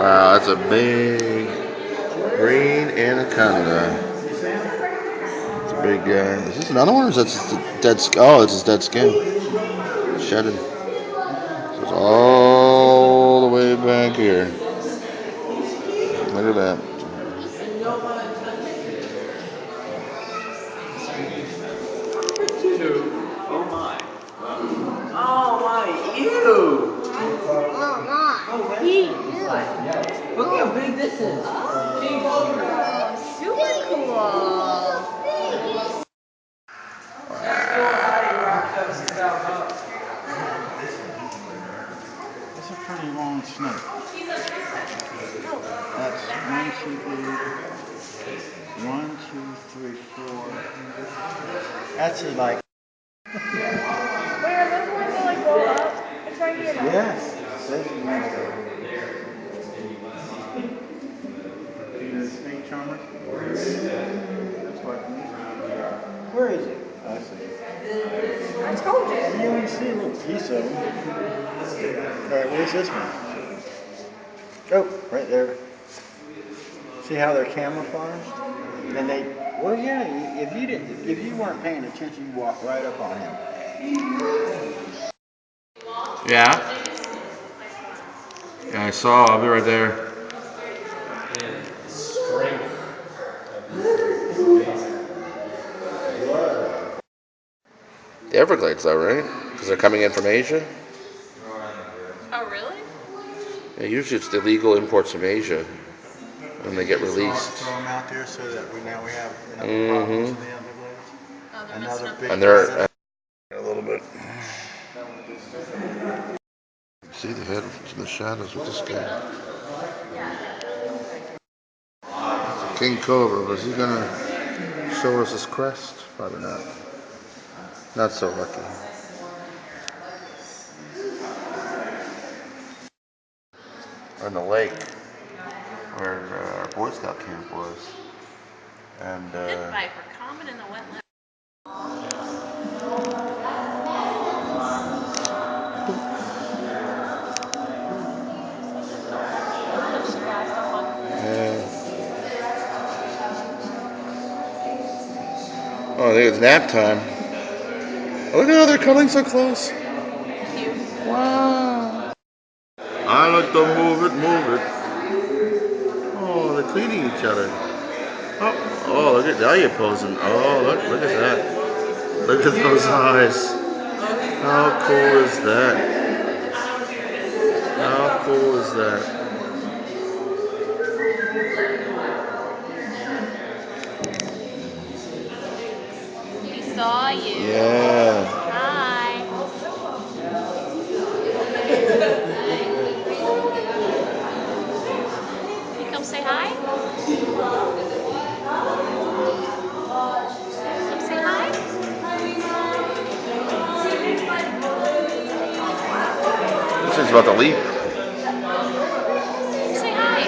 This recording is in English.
Wow, that's a big green anaconda. It's a big guy. Is this another one, or is that just dead skin? Oh, it's his dead skin. Shedded. So it's all the way back here. Look at that. Oh my. Oh my, ew! Oh my. Look how big this is. Oh, super cool. That's a pretty long snake. That's 1, 2, 3, 4. That's like. Wait, are those ones that like go up? It's right here. Yes. See? You know the snake charmer? That's like. Where is it? I see. I told you. You only see a little piece of it. Alright, where's this one? Oh, right there. See how they're camouflaged? And they, well, yeah. If you weren't paying attention, you walk right up on him. Yeah. Yeah, I saw. I'll be right there. The Everglades, though, right? Because they're coming in from Asia. Oh, really? Yeah, usually it's the illegal imports from Asia when they get released. Throw them out there so that now we have enough Mhm. problems in the Everglades. Oh, they're Another messing up. big And they're predator. a little bit. See the head in the shadows with this guy. King Cobra, was he gonna show us his crest? Probably not. Not so lucky. We're in the lake where our Boy Scout camp was. And Pit viper, common in the wetland. oh, I think it's nap time. Oh, look at how they're cuddling so close. Cute. Wow. I like to move it, move it. Oh, they're cleaning each other. Oh, look at now you're posing. Oh, look at that. Look at those eyes. How cool is that? How cool is that? He saw you. Yeah. Hi. Can you come say hi? Come say hi? This thing's about to leap. Say hi.